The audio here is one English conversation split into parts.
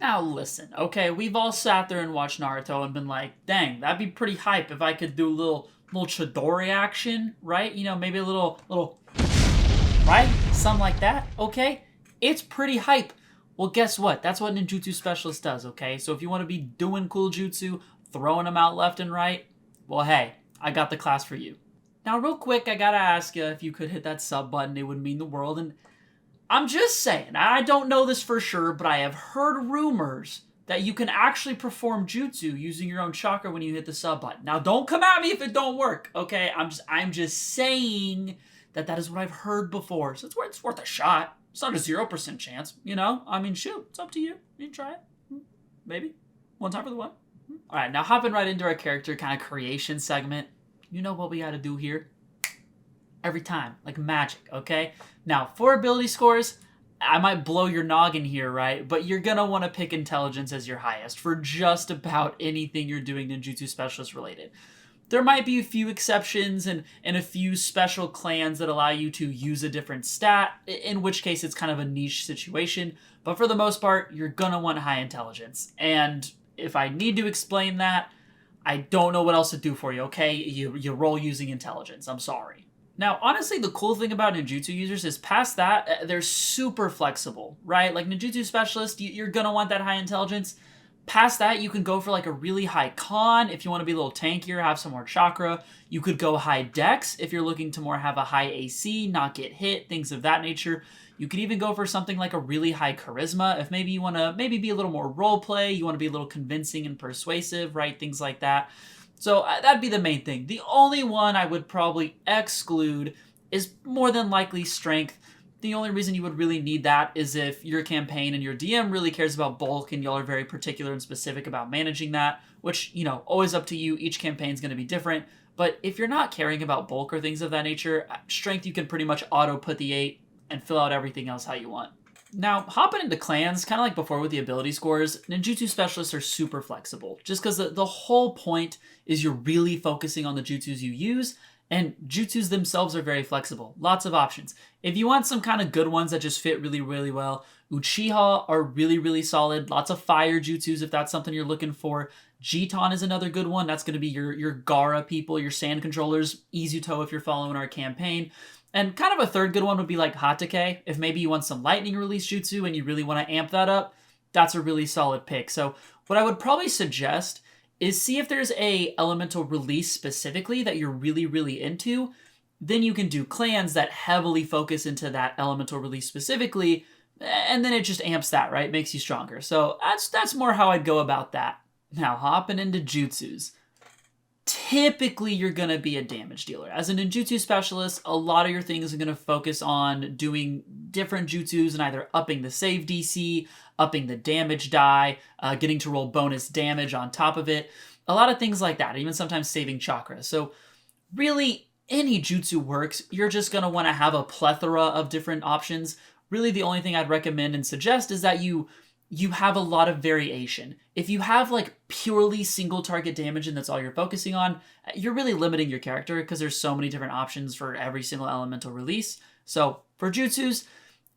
Now listen, okay, we've all sat there and watched Naruto and been like, dang, that'd be pretty hype if I could do a little Chidori action, right? You know, maybe a little right? Something like that, okay? It's pretty hype. Well, guess what? That's what Ninjutsu Specialist does, okay? So if you want to be doing cool jutsu, throwing them out left and right, well, hey, I got the class for you. Now, real quick, I gotta ask you if you could hit that sub button, it would mean the world. And I'm just saying, I don't know this for sure, but I have heard rumors that you can actually perform jutsu using your own chakra when you hit the sub button. Now, don't come at me if it don't work, okay? I'm just saying that is what I've heard before. So it's worth a shot. It's not a 0% chance, you know? I mean, shoot, it's up to you. You can try it. Maybe. One time for the one. All right, now hopping right into our character kind of creation segment. You know what we got to do here? Every time, like magic, okay? Now, for ability scores, I might blow your noggin here, right? But you're going to want to pick intelligence as your highest for just about anything you're doing Ninjutsu Specialist related. There might be a few exceptions and a few special clans that allow you to use a different stat, in which case it's kind of a niche situation. But for the most part, you're going to want high intelligence. And if I need to explain that, I don't know what else to do for you, okay? You roll using intelligence. I'm sorry. Now, honestly, the cool thing about Ninjutsu users is past that, they're super flexible, right? Like Ninjutsu Specialist, you're going to want that high intelligence. Past that, you can go for like a really high con if you want to be a little tankier, have some more chakra. You could go high dex if you're looking to more have a high AC, not get hit, things of that nature. You could even go for something like a really high charisma if maybe you want to be a little more role play, you want to be a little convincing and persuasive, right? Things like that. So that'd be the main thing. The only one I would probably exclude is more than likely strength. The only reason you would really need that is if your campaign and your DM really cares about bulk and y'all are very particular and specific about managing that, which, you know, always up to you. Each campaign is going to be different. But if you're not caring about bulk or things of that nature, strength you can pretty much auto put the 8 and fill out everything else how you want. Now, hopping into clans, kind of like before with the ability scores, Ninjutsu Specialists are super flexible. Just because the whole point is you're really focusing on the jutsus you use, and jutsus themselves are very flexible. Lots of options. If you want some kind of good ones that just fit really, really well, Uchiha are really, really solid. Lots of fire jutsus if that's something you're looking for. Jitan is another good one. That's going to be your Gaara people, your sand controllers. Izuto if you're following our campaign. And kind of a third good one would be like Hatake. If maybe you want some lightning release jutsu and you really want to amp that up, that's a really solid pick. So what I would probably suggest is see if there's a elemental release specifically that you're really, really into. Then you can do clans that heavily focus into that elemental release specifically, and then it just amps that, right? Makes you stronger. So that's more how I'd go about that. Now, hopping into jutsus. Typically, you're going to be a damage dealer. As a Ninjutsu Specialist, a lot of your things are going to focus on doing different jutsus and either upping the save DC, upping the damage die, getting to roll bonus damage on top of it. A lot of things like that, even sometimes saving chakra. So really, any jutsu works. You're just going to want to have a plethora of different options. Really, the only thing I'd recommend and suggest is that you have a lot of variation. If you have like purely single target damage and that's all you're focusing on, you're really limiting your character because there's so many different options for every single elemental release. So for jutsus,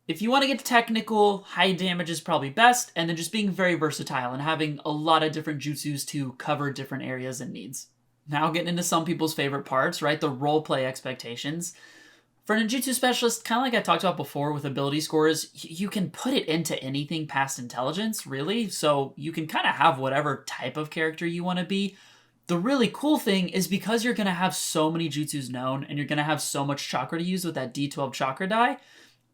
if you want to get technical, high damage is probably best, and then just being very versatile and having a lot of different jutsus to cover different areas and needs. Now getting into some people's favorite parts, right? The roleplay expectations. For Ninjutsu Specialist, kind of like I talked about before with ability scores, you can put it into anything past intelligence, really. So you can kind of have whatever type of character you want to be. The really cool thing is because you're going to have so many jutsus known and you're going to have so much chakra to use with that D12 chakra die,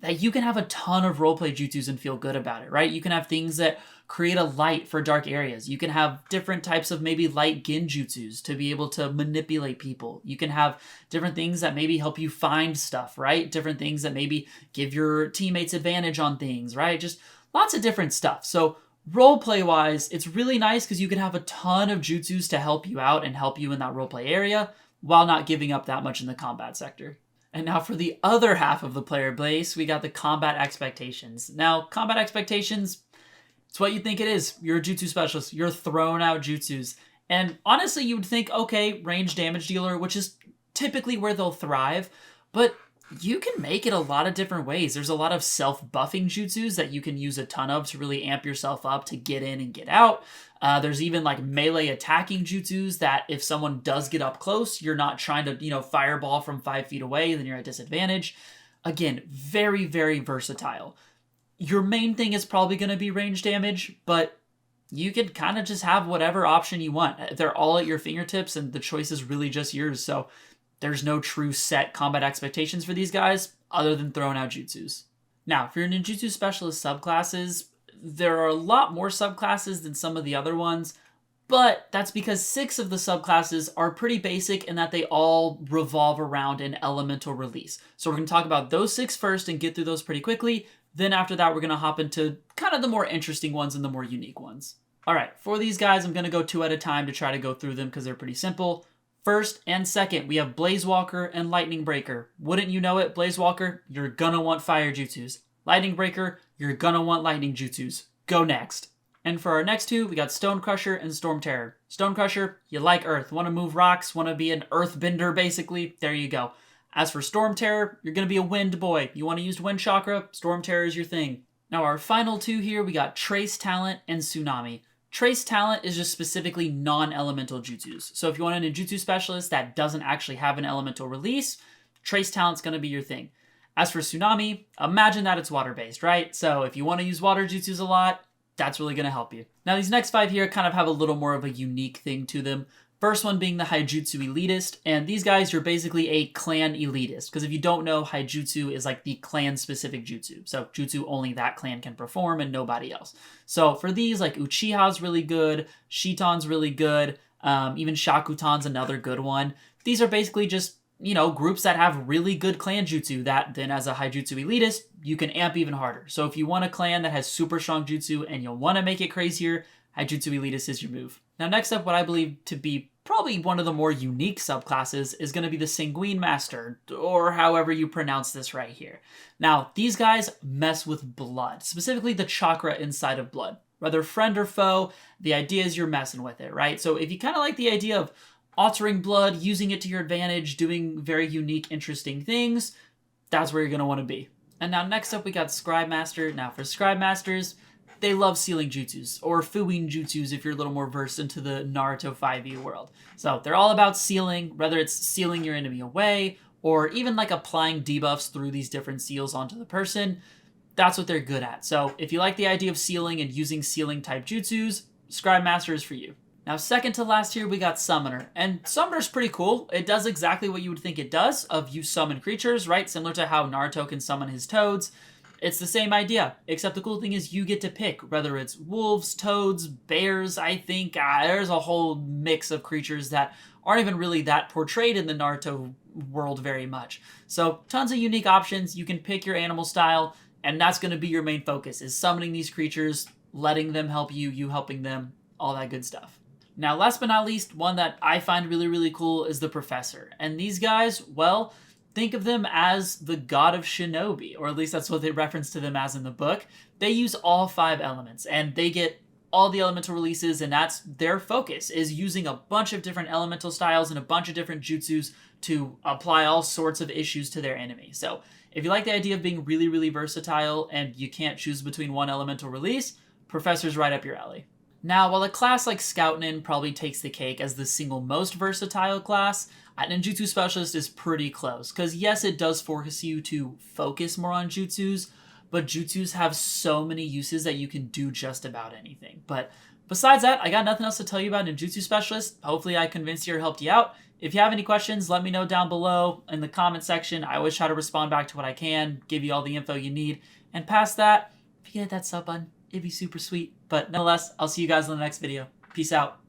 that you can have a ton of roleplay jutsus and feel good about it, right? You can have things that create a light for dark areas. You can have different types of maybe light genjutsus to be able to manipulate people. You can have different things that maybe help you find stuff, right? Different things that maybe give your teammates advantage on things, right? Just lots of different stuff. So roleplay wise, it's really nice because you can have a ton of jutsus to help you out and help you in that roleplay area while not giving up that much in the combat sector. And now for the other half of the player base, we got the combat expectations. Now, combat expectations, it's what you think it is. You're a jutsu specialist. You're throwing out jutsus. And honestly, you would think, okay, range damage dealer, which is typically where they'll thrive. But you can make it a lot of different ways. There's a lot of self-buffing jutsus that you can use a ton of to really amp yourself up to get in and get out. There's even like melee attacking jutsus that if someone does get up close, you're not trying to, fireball from 5 feet away, then you're at disadvantage. Again, very, very versatile. Your main thing is probably going to be range damage, but you could kind of just have whatever option you want. They're all at your fingertips and the choice is really just yours. So there's no true set combat expectations for these guys other than throwing out jutsus. Now, for your Ninjutsu Specialist subclasses, there are a lot more subclasses than some of the other ones, but that's because 6 of the subclasses are pretty basic in that they all revolve around an elemental release. So we're going to talk about those 6 first and get through those pretty quickly. Then after that, we're going to hop into kind of the more interesting ones and the more unique ones. All right, for these guys, I'm going to go 2 at a time to try to go through them because they're pretty simple. First and second, we have Blaze Walker and Lightning Breaker. Wouldn't you know it, Blaze Walker, you're gonna want fire jutsus. Lightning Breaker, you're gonna want lightning jutsus. Go next. And for our next 2, we got Stone Crusher and Storm Terror. Stone Crusher, you like earth, want to move rocks, want to be an earth bender basically, there you go. As for Storm Terror, you're gonna be a wind boy. You want to use wind chakra, Storm Terror is your thing. Now our final 2 here, we got Trace Talent and Tsunami. Trace Talent is just specifically non-elemental jutsus. So if you want a Ninjutsu Specialist that doesn't actually have an elemental release, Trace Talent's going to be your thing. As for Tsunami, imagine that it's water-based, right? So if you want to use water jutsus a lot, that's really going to help you. Now these next 5 here kind of have a little more of a unique thing to them. First one being the Hijutsu Elitist, and these guys are basically a clan elitist, because if you don't know, Hijutsu is like the clan-specific jutsu. So jutsu only that clan can perform and nobody else. So for these, like Uchiha's really good, Shiton's really good, even Shakutan's another good one. These are basically just, groups that have really good clan jutsu that then as a Hijutsu Elitist, you can amp even harder. So if you want a clan that has super strong jutsu and you'll want to make it crazier, Hijutsu Elitist is your move. Now next up, what I believe to be probably one of the more unique subclasses is going to be the Sanguine Master, or however you pronounce this right here. Now, these guys mess with blood, specifically the chakra inside of blood. Whether friend or foe, the idea is you're messing with it, right? So if you kind of like the idea of altering blood, using it to your advantage, doing very unique, interesting things, that's where you're going to want to be. And now next up, we got Scribe Master. Now for Scribe Masters, they love sealing jutsus, or fuing jutsus if you're a little more versed into the Naruto 5e world. So they're all about sealing, whether it's sealing your enemy away, or even like applying debuffs through these different seals onto the person. That's what they're good at. So if you like the idea of sealing and using sealing type jutsus, Scribe Master is for you. Now second to last here, we got Summoner. And Summoner's pretty cool. It does exactly what you would think it does, of you summon creatures, right? Similar to how Naruto can summon his toads. It's the same idea, except the cool thing is you get to pick, whether it's wolves, toads, bears, I think. There's a whole mix of creatures that aren't even really that portrayed in the Naruto world very much. So tons of unique options. You can pick your animal style, and that's going to be your main focus, is summoning these creatures, letting them help you, you helping them, all that good stuff. Now, last but not least, one that I find really, really cool is the Professor. And these guys, well, think of them as the god of shinobi, or at least that's what they reference to them as in the book. They use all 5 elements, and they get all the elemental releases, and that's their focus, is using a bunch of different elemental styles and a bunch of different jutsus to apply all sorts of issues to their enemy. So if you like the idea of being really, really versatile and you can't choose between one elemental release, Professor's right up your alley. Now, while a class like Scoutnin probably takes the cake as the single most versatile class, Ninjutsu Specialist is pretty close, because yes, it does force you to focus more on jutsus, but jutsus have so many uses that you can do just about anything. But besides that, I got nothing else to tell you about Ninjutsu Specialist. Hopefully I convinced you or helped you out. If you have any questions, let me know down below in the comment section. I always try to respond back to what I can, give you all the info you need. And past that, if you hit that sub button, it'd be super sweet. But nonetheless, I'll see you guys in the next video. Peace out.